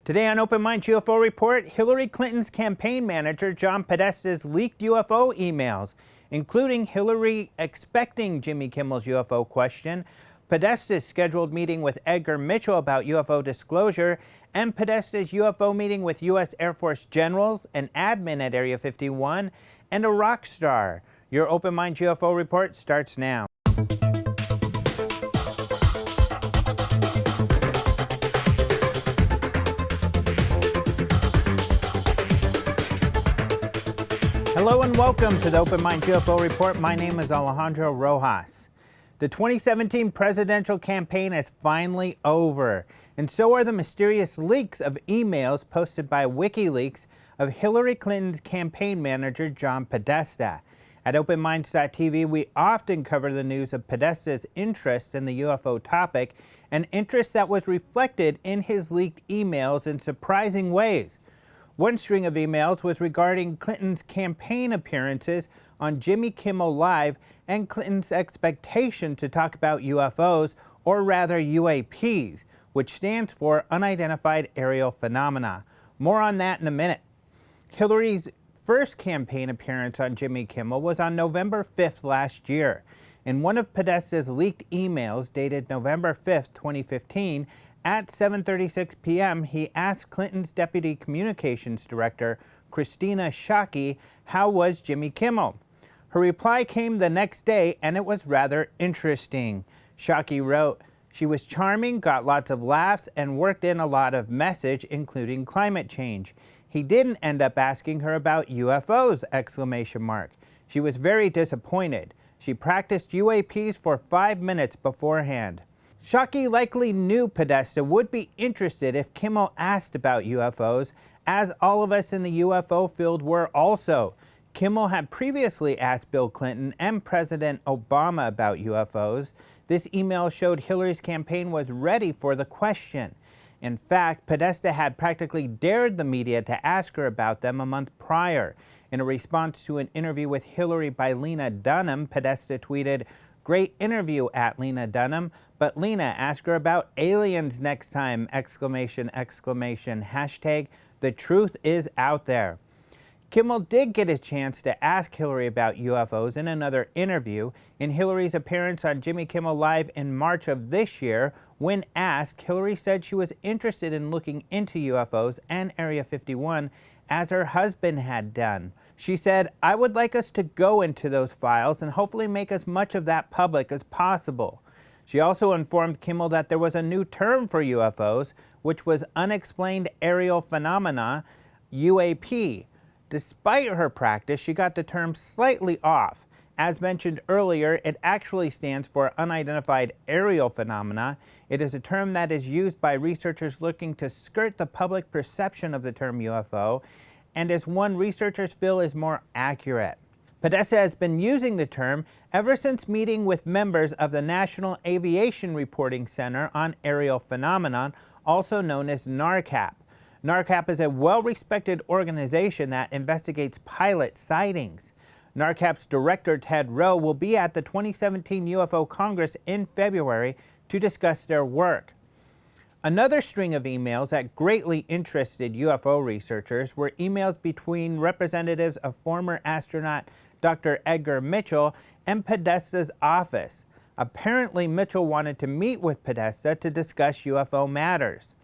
Today on Open Minds UFO Report, Hillary Clinton's campaign manager John Podesta's leaked UFO emails, including Hillary expecting Jimmy Kimmel's UFO question, Podesta's scheduled meeting with Edgar Mitchell about UFO disclosure, and Podesta's UFO meeting with U.S. Air Force generals, an admin at Area 51, and a rock star. Your Open Minds UFO Report starts now. Hello and welcome to the Open Minds UFO Report. My name is Alejandro Rojas. The 2017 presidential campaign is finally over, and so are the mysterious leaks of emails posted by WikiLeaks of Hillary Clinton's campaign manager John Podesta. At OpenMinds.tv, we often cover the news of Podesta's interest in the UFO topic, an interest that was reflected in his leaked emails in surprising ways. One string of emails was regarding Clinton's campaign appearances on Jimmy Kimmel Live and Clinton's expectation to talk about UFOs, or rather UAPs, which stands for Unidentified Aerial Phenomena. More on that in a minute. Hillary's first campaign appearance on Jimmy Kimmel was on November 5th last year. In one of Podesta's leaked emails dated November 5th, 2015, at 7:36 p.m., he asked Clinton's Deputy Communications Director, Christina Shockey, how was Jimmy Kimmel? Her reply came the next day, and it was rather interesting. Shockey wrote, "She was charming, got lots of laughs, and worked in a lot of message, including climate change. He didn't end up asking her about UFOs!" She was very disappointed. She practiced UAPs for 5 minutes beforehand. Shockey likely knew Podesta would be interested if Kimmel asked about UFOs, as all of us in the UFO field were also. Kimmel had previously asked Bill Clinton and President Obama about UFOs. This email showed Hillary's campaign was ready for the question. In fact, Podesta had practically dared the media to ask her about them a month prior. In a response to an interview with Hillary by Lena Dunham, Podesta tweeted, "Great interview at Lena Dunham, but Lena, ask her about aliens next time, !" Hashtag, the truth is out there. Kimmel did get a chance to ask Hillary about UFOs in another interview. In Hillary's appearance on Jimmy Kimmel Live in March of this year, when asked, Hillary said she was interested in looking into UFOs and Area 51 as her husband had done. She said, "I would like us to go into those files and hopefully make as much of that public as possible." She also informed Kimmel that there was a new term for UFOs, which was Unexplained Aerial Phenomena, UAP. Despite her practice, she got the term slightly off. As mentioned earlier, it actually stands for Unidentified Aerial Phenomena. It is a term that is used by researchers looking to skirt the public perception of the term UFO, and is one researchers feel is more accurate. Podesta has been using the term ever since meeting with members of the National Aviation Reporting Center on Aerial Phenomenon, also known as NARCAP. NARCAP is a well-respected organization that investigates pilot sightings. NARCAP's director, Ted Rowe, will be at the 2017 UFO Congress in February to discuss their work. Another string of emails that greatly interested UFO researchers were emails between representatives of former astronaut Dr. Edgar Mitchell and Podesta's office. Apparently, Mitchell wanted to meet with Podesta to discuss UFO matters.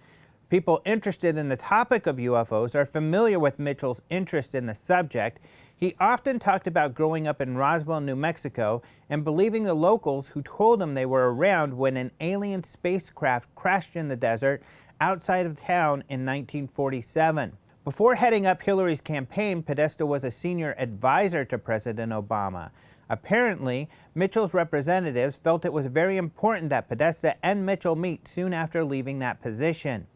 People interested in the topic of UFOs are familiar with Mitchell's interest in the subject. He often talked about growing up in Roswell, New Mexico, and believing the locals who told him they were around when an alien spacecraft crashed in the desert outside of town in 1947. Before heading up Hillary's campaign, Podesta was a senior advisor to President Obama. Apparently, Mitchell's representatives felt it was very important that Podesta and Mitchell meet soon after leaving that position.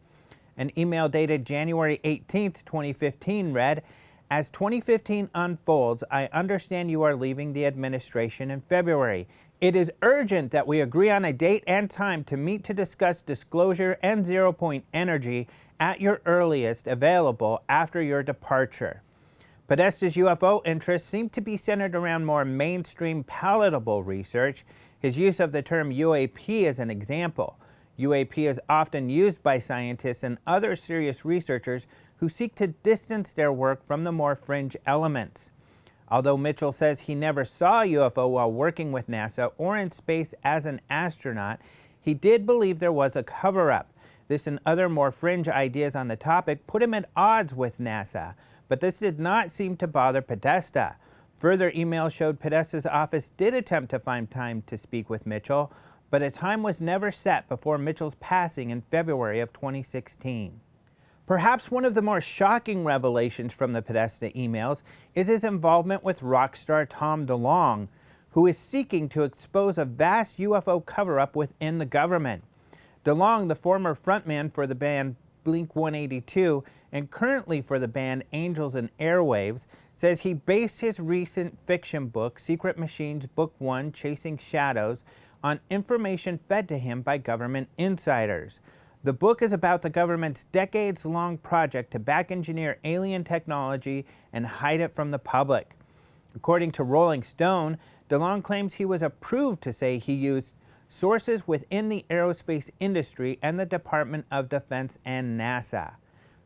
An email dated January 18th, 2015 read, "As 2015 unfolds, I understand you are leaving the administration in February. It is urgent that we agree on a date and time to meet to discuss disclosure and zero-point energy at your earliest available after your departure." Podesta's UFO interests seem to be centered around more mainstream, palatable research. His use of the term UAP is an example. UAP is often used by scientists and other serious researchers who seek to distance their work from the more fringe elements. Although Mitchell says he never saw a UFO while working with NASA or in space as an astronaut, he did believe there was a cover-up. This and other more fringe ideas on the topic put him at odds with NASA, but this did not seem to bother Podesta. Further emails showed Podesta's office did attempt to find time to speak with Mitchell, but a time was never set before Mitchell's passing in February of 2016. Perhaps one of the more shocking revelations from the Podesta emails is his involvement with rock star Tom DeLonge, who is seeking to expose a vast UFO cover-up within the government. DeLong, the former frontman for the band Blink-182 and currently for the band Angels and Airwaves, says he based his recent fiction book, Secret Machines Book 1, Chasing Shadows, on information fed to him by government insiders. The book is about the government's decades-long project to back-engineer alien technology and hide it from the public. According to Rolling Stone, DeLong claims he was approved to say he used sources within the aerospace industry and the Department of Defense and NASA.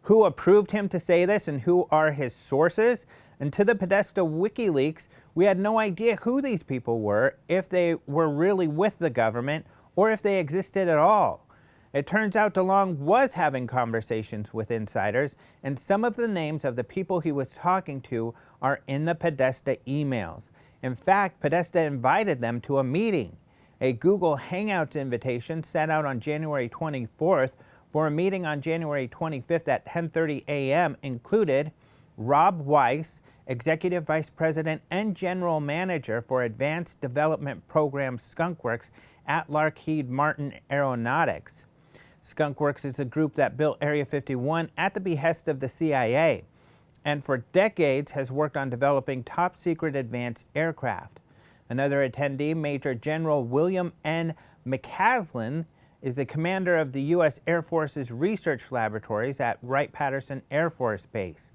Who approved him to say this and who are his sources? And to the Podesta WikiLeaks, we had no idea who these people were, if they were really with the government, or if they existed at all. It turns out DeLong was having conversations with insiders, and some of the names of the people he was talking to are in the Podesta emails. In fact, Podesta invited them to a meeting. A Google Hangouts invitation sent out on January 24th for a meeting on January 25th at 10:30 a.m. included Rob Weiss, Executive Vice President and General Manager for Advanced Development Program Skunkworks at Lockheed Martin Aeronautics. Skunkworks is the group that built Area 51 at the behest of the CIA, and for decades has worked on developing top-secret advanced aircraft. Another attendee, Major General William N. McCaslin, is the commander of the U.S. Air Force's research laboratories at Wright-Patterson Air Force Base.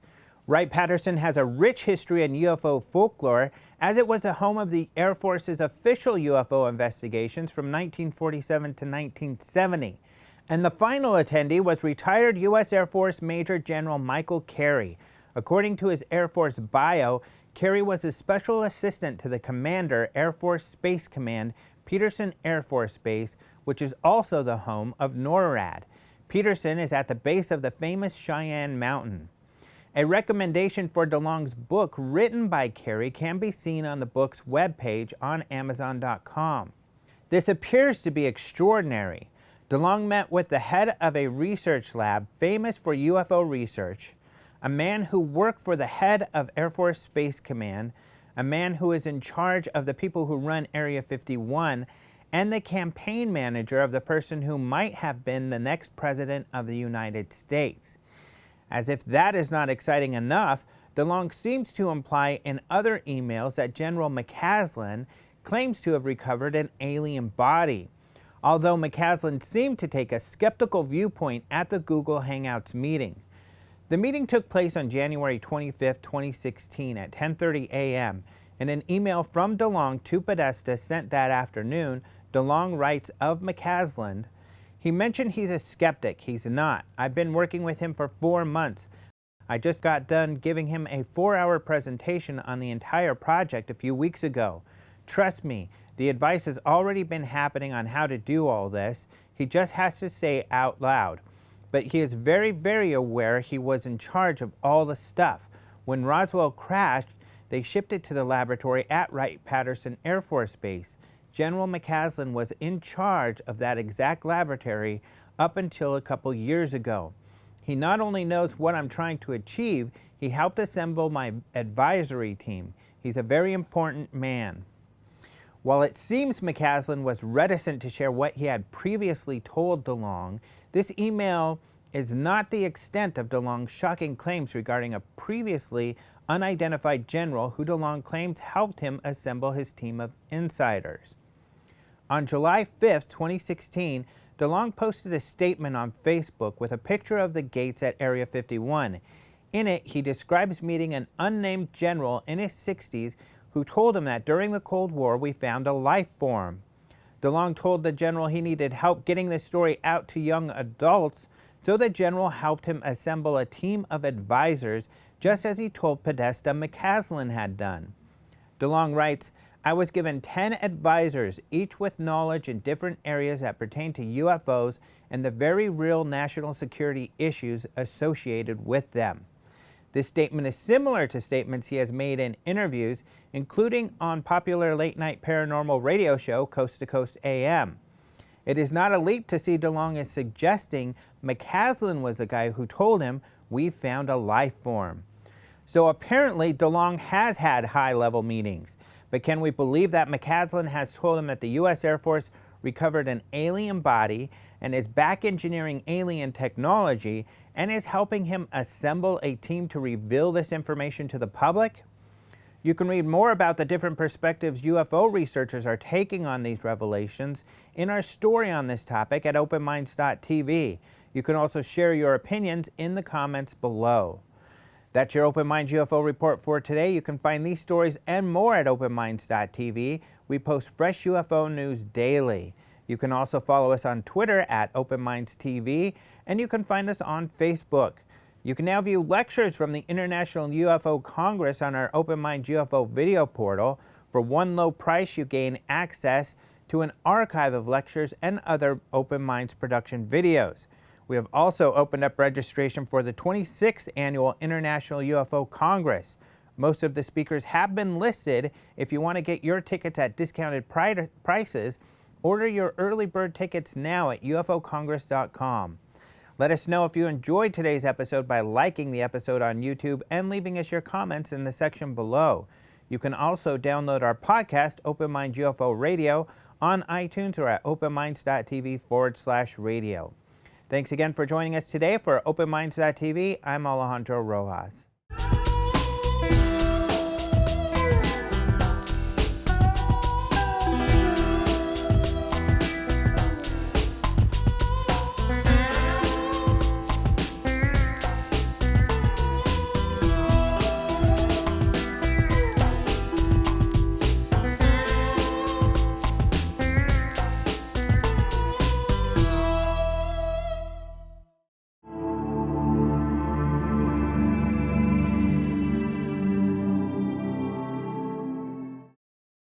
Wright-Patterson has a rich history in UFO folklore, as it was the home of the Air Force's official UFO investigations from 1947 to 1970. And the final attendee was retired U.S. Air Force Major General Michael Carey. According to his Air Force bio, Carey was a special assistant to the commander, Air Force Space Command, Peterson Air Force Base, which is also the home of NORAD. Peterson is at the base of the famous Cheyenne Mountain. A recommendation for DeLong's book written by Carey can be seen on the book's webpage on Amazon.com. This appears to be extraordinary. DeLong met with the head of a research lab famous for UFO research, a man who worked for the head of Air Force Space Command, a man who is in charge of the people who run Area 51, and the campaign manager of the person who might have been the next president of the United States. As if that is not exciting enough, DeLong seems to imply in other emails that General McCaslin claims to have recovered an alien body. Although McCaslin seemed to take a skeptical viewpoint at the Google Hangouts meeting. The meeting took place on January 25, 2016 at 10:30 a.m. In an email from DeLong to Podesta sent that afternoon, DeLong writes of McCaslin, "He mentioned he's a skeptic. He's not. I've been working with him for 4 months. I just got done giving him a 4-hour presentation on the entire project a few weeks ago. Trust me, the advice has already been happening on how to do all this. He just has to say it out loud. But he is very, very aware he was in charge of all the stuff. When Roswell crashed, they shipped it to the laboratory at Wright-Patterson Air Force Base. General McCaslin was in charge of that exact laboratory up until a couple years ago. He not only knows what I'm trying to achieve, he helped assemble my advisory team. He's a very important man." While it seems McCaslin was reticent to share what he had previously told DeLong, this email is not the extent of DeLong's shocking claims regarding a previously unidentified general who DeLong claims helped him assemble his team of insiders. On July 5, 2016, DeLong posted a statement on Facebook with a picture of the gates at Area 51. In it, he describes meeting an unnamed general in his 60s who told him that during the Cold War we found a life form. DeLong told the general he needed help getting the story out to young adults, so the general helped him assemble a team of advisors, just as he told Podesta McCaslin had done. DeLong writes, "I was given 10 advisors, each with knowledge in different areas that pertain to UFOs and the very real national security issues associated with them." This statement is similar to statements he has made in interviews, including on popular late-night paranormal radio show Coast to Coast AM. It is not a leap to see DeLong as suggesting McCaslin was the guy who told him, "We found a life form." So apparently DeLong has had high-level meetings. But can we believe that McCaslin has told him that the U.S. Air Force recovered an alien body and is back engineering alien technology and is helping him assemble a team to reveal this information to the public? You can read more about the different perspectives UFO researchers are taking on these revelations in our story on this topic at openminds.tv. You can also share your opinions in the comments below. That's your Open Minds UFO report for today. You can find these stories and more at openminds.tv. We post fresh UFO news daily. You can also follow us on Twitter at OpenMindsTV, and you can find us on Facebook. You can now view lectures from the International UFO Congress on our Open Minds UFO video portal. For one low price, you gain access to an archive of lectures and other Open Minds production videos. We have also opened up registration for the 26th Annual International UFO Congress. Most of the speakers have been listed. If you want to get your tickets at discounted prices, order your early bird tickets now at ufocongress.com. Let us know if you enjoyed today's episode by liking the episode on YouTube and leaving us your comments in the section below. You can also download our podcast, Open Minds UFO Radio, on iTunes or at openminds.tv/radio. Thanks again for joining us today for OpenMinds.tv. I'm Alejandro Rojas.